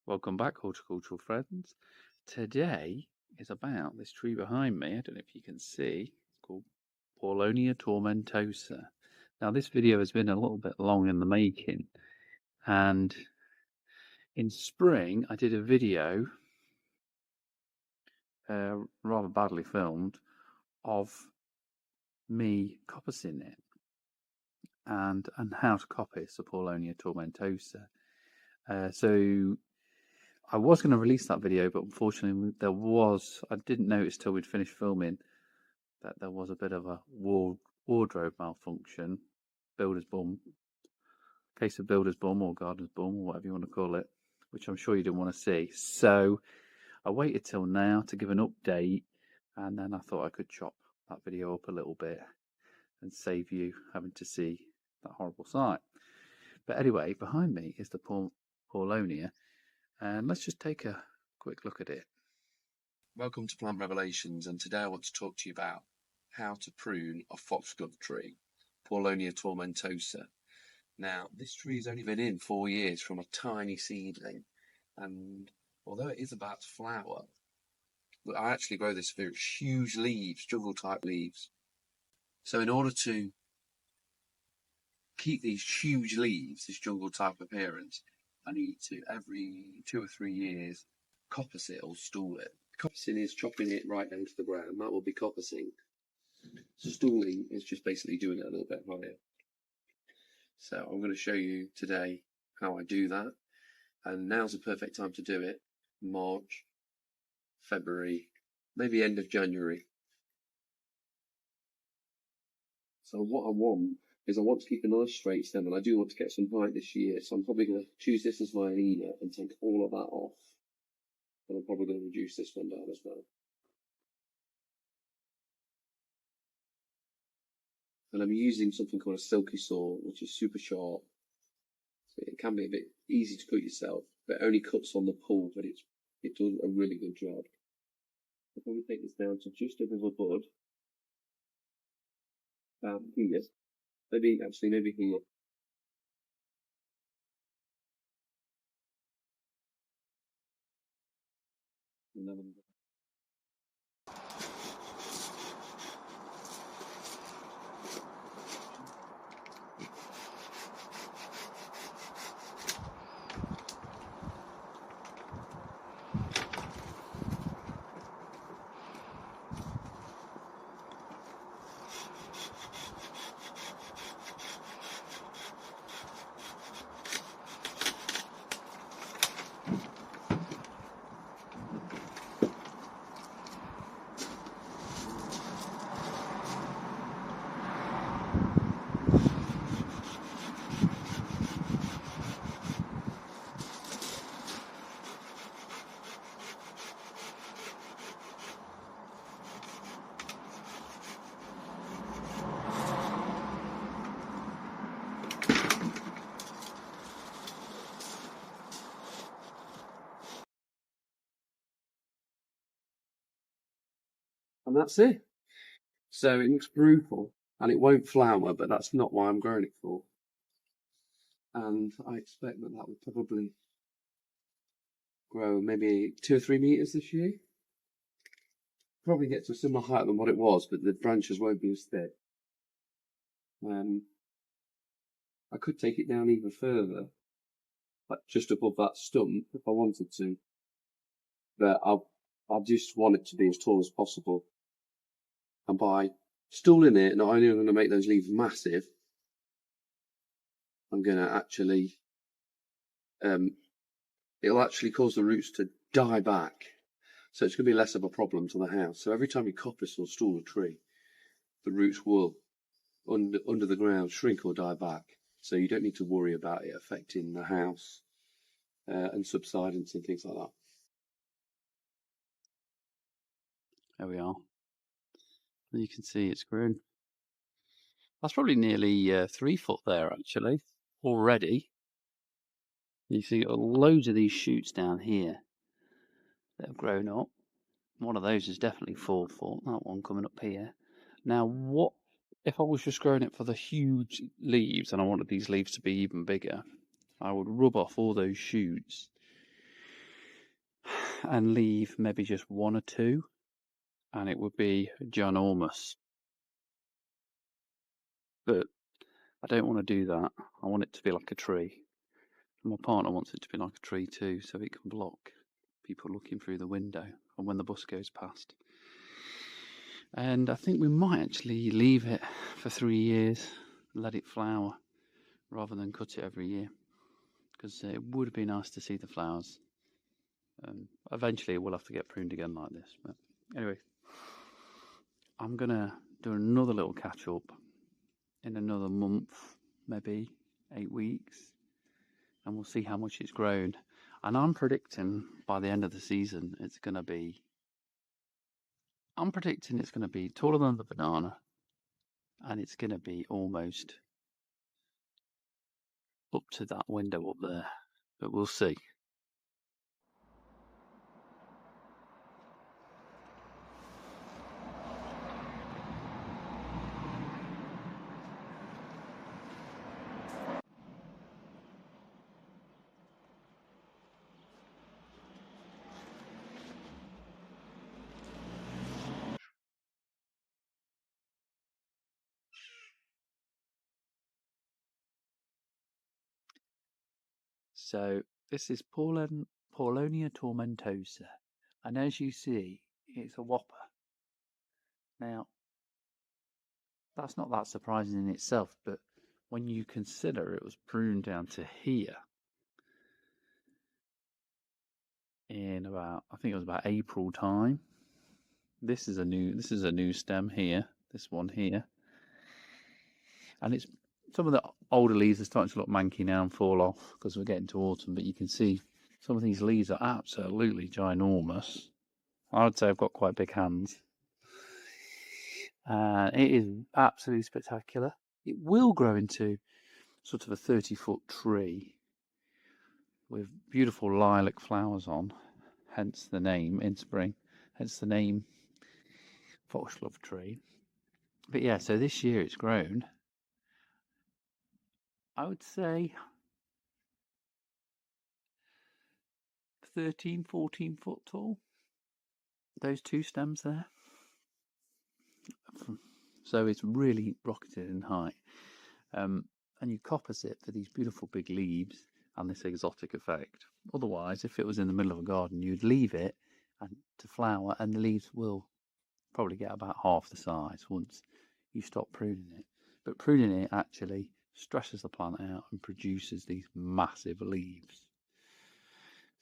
Welcome back, horticultural friends. Today is about this tree behind me. I don't know if you can see. It's called Paulownia tomentosa. Now, this video has been a little bit long in the making, and in spring I did a video, rather badly filmed, of me coppicing it and how to coppice a Paulownia tomentosa. So I was going to release that video, but unfortunately I didn't notice till we'd finished filming that there was a bit of a wardrobe malfunction, builder's bum, case of builder's bum or gardener's bum or whatever you want to call it, which I'm sure you didn't want to see. So I waited till now to give an update, and then I thought I could chop that video up a little bit and save you having to see that horrible sight. But anyway, behind me is the Paulownia, and let's just take a quick look at it. Welcome to Plant Revelations, and today I want to talk to you about how to prune a foxglove tree, Paulownia tomentosa. Now, this tree has only been in 4 years from a tiny seedling, and although it is about to flower, I actually grow this with huge leaves, jungle type leaves. So in order to keep these huge leaves, this jungle type appearance, I need to, every 2 or 3 years, coppice it or stool it. Coppicing is chopping it right down to the ground. That will be coppicing. Stooling is just basically doing it a little bit higher. So I'm going to show you today how I do that. And now's the perfect time to do it. March, February, maybe end of January. So what I want to keep a nice straight stem, and I do want to get some height this year. So I'm probably going to choose this as my leader and take all of that off. And I'm probably going to reduce this one down as well. And I'm using something called a silky saw, which is super sharp. So it can be a bit easy to cut yourself, but it only cuts on the pull, but it does a really good job. I'll probably take this down to just above a bud. Here. Maybe here. And then and that's it. So it looks brutal, and it won't flower, but that's not why I'm growing it for. And I expect that will probably grow maybe 2 or 3 meters this year. Probably get to a similar height than what it was, but the branches won't be as thick. I could take it down even further, like just above that stump if I wanted to. But I just want it to be as tall as possible. And by stooling it, not only am I going to make those leaves massive, I'm going to actually, it'll actually cause the roots to die back. So it's going to be less of a problem to the house. So every time you coppice or stool a tree, the roots will, under the ground, shrink or die back. So you don't need to worry about it affecting the house and subsidence and things like that. There we are. And you can see it's grown. That's probably nearly 3 foot there, actually, already. You see loads of these shoots down here that have grown up. One of those is definitely 4 foot, that one coming up here. Now, what if I was just growing it for the huge leaves and I wanted these leaves to be even bigger? I would rub off all those shoots and leave maybe just one or two, and it would be ginormous. But I don't want to do that. I want it to be like a tree. And my partner wants it to be like a tree too, so it can block people looking through the window and when the bus goes past. And I think we might actually leave it for 3 years, let it flower, rather than cut it every year, because it would be nice to see the flowers. Eventually, we'll have to get pruned again like this. But anyway, I'm gonna do another little catch up in another month, maybe 8 weeks, and we'll see how much it's grown. And I'm predicting by the end of the season, I'm predicting it's going to be taller than the banana, and it's going to be almost up to that window up there, but we'll see. So this is Paulownia tomentosa, and as you see, it's a whopper. Now, that's not that surprising in itself, but when you consider it was pruned down to here in I think it was about April time. This is a new stem here, this one here, and it's some of the older leaves are starting to look manky now and fall off because we're getting to autumn. But you can see some of these leaves are absolutely ginormous. I would say I've got quite big hands. It is absolutely spectacular. It will grow into sort of a 30-foot tree with beautiful lilac flowers on, hence the name in spring, hence the name Foxglove Tree. But yeah, so this year it's grown, I would say 13, 14 foot tall. Those two stems there. So it's really rocketed in height. And you coppice it for these beautiful big leaves and this exotic effect. Otherwise, if it was in the middle of a garden, you'd leave it and to flower, and the leaves will probably get about half the size once you stop pruning it. But pruning it actually stresses the plant out and produces these massive leaves.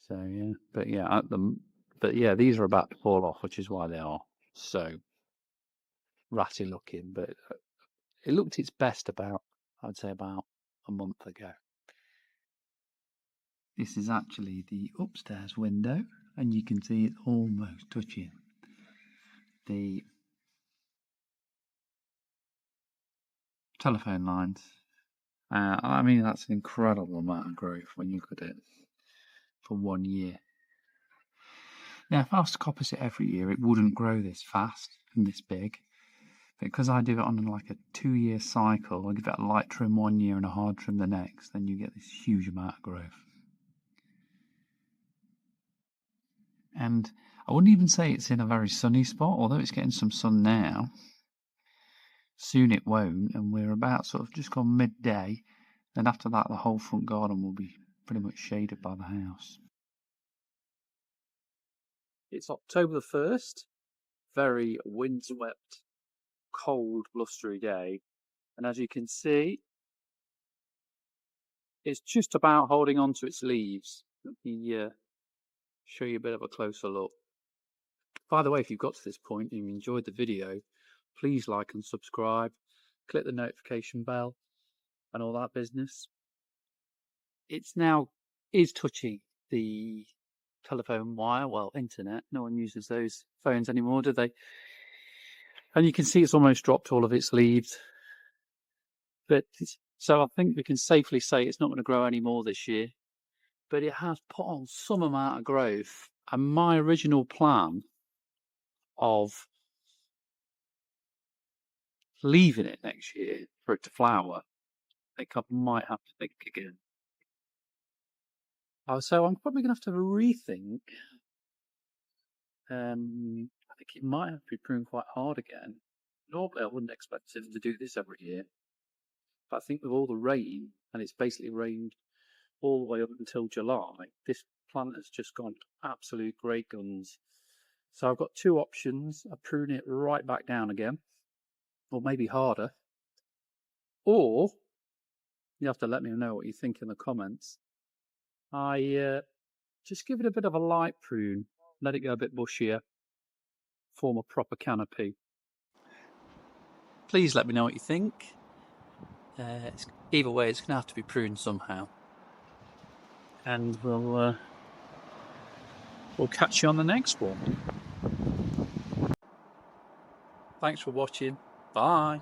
So yeah, but yeah, these are about to fall off, which is why they are so ratty looking. But it looked its best I'd say about a month ago. This is actually the upstairs window, and you can see it's almost touching the telephone lines. I mean, that's an incredible amount of growth when you look at it for 1 year. Now, if I was to coppice it every year, it wouldn't grow this fast and this big. Because I do it on like a 2-year cycle, I give it a light trim 1 year and a hard trim the next, then you get this huge amount of growth. And I wouldn't even say it's in a very sunny spot, although it's getting some sun now. Soon it won't, and we're about sort of just gone midday. Then after that, the whole front garden will be pretty much shaded by the house. It's October the 1st, very windswept, cold, blustery day. And as you can see, it's just about holding on to its leaves. Let me show you a bit of a closer look. By the way, if you've got to this point and you enjoyed the video, please like and subscribe, click the notification bell and all that business. It's now is touching the telephone wire, well, internet. No one uses those phones anymore, do they? And you can see it's almost dropped all of its leaves. So I think we can safely say it's not going to grow any more this year. But it has put on some amount of growth. And my original plan of leaving it next year for it to flower, I think I might have to think again. So I'm probably going to have to rethink I think it might have to be pruned quite hard again. Normally I wouldn't expect him to do this every year, but I think with all the rain, and it's basically rained all the way up until July, this plant has just gone absolute great guns. So I've got two options. I prune it right back down again, or maybe harder, or you have to let me know what you think in the comments. I just give it a bit of a light prune, let it go a bit bushier, form a proper canopy. Please let me know what you think. Either way, it's going to have to be pruned somehow. And we'll catch you on the next one. Thanks for watching. Bye.